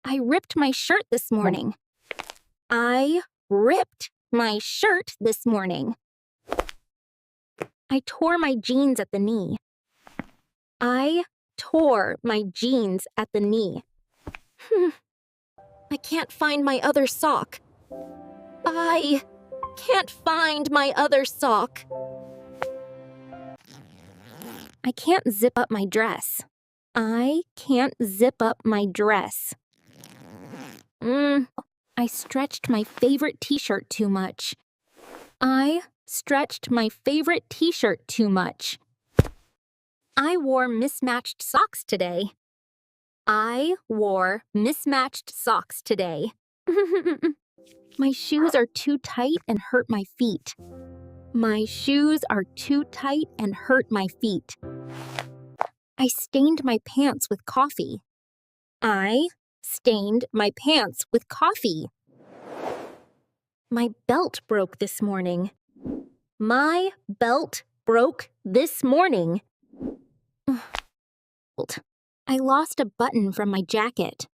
I ripped my shirt this morning. I ripped my shirt this morning. I tore my jeans at the knee. I tore my jeans at the knee. I can't find my other sock. I can't find my other sock. I can't zip up my dress. I can't zip up my dress. I stretched my favorite t-shirt too much. I stretched my favorite t-shirt too much. I wore mismatched socks today. I wore mismatched socks today. My shoes are too tight and hurt my feet. My shoes are too tight and hurt my feet. I stained my pants with coffee. I stained my pants with coffee. My belt broke this morning. My belt broke this morning. I lost a button from my jacket.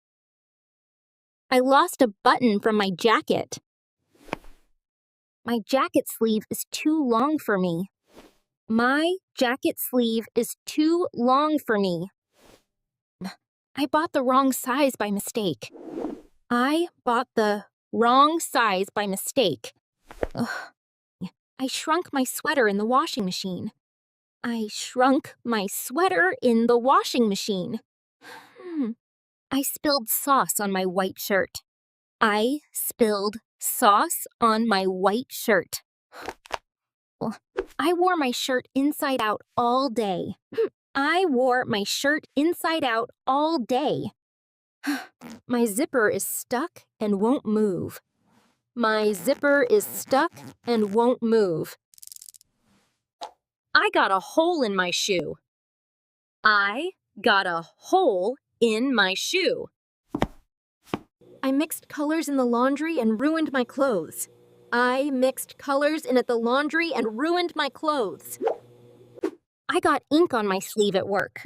I lost a button from my jacket. My jacket sleeve is too long for me. My jacket sleeve is too long for me. I bought the wrong size by mistake. I bought the wrong size by mistake. I shrunk my sweater in the washing machine. I shrunk my sweater in the washing machine. I spilled sauce on my white shirt. I spilled sauce on my white shirt. I wore my shirt inside out all day. I wore my shirt inside out all day. My zipper is stuck and won't move. My zipper is stuck and won't move. I got a hole in my shoe. I got a hole in my shoe. I mixed colors in the laundry and ruined my clothes. I mixed colors in at the laundry and ruined my clothes. I got ink on my sleeve at work.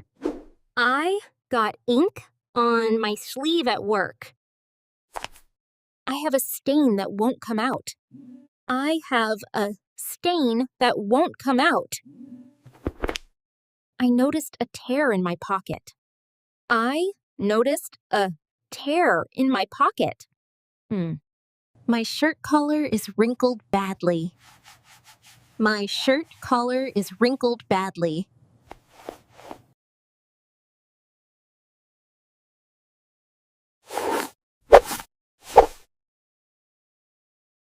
I got ink on my sleeve at work. I have a stain that won't come out. I have a stain that won't come out. I noticed a tear in my pocket. I noticed a tear in my pocket. My shirt collar is wrinkled badly. My shirt collar is wrinkled badly.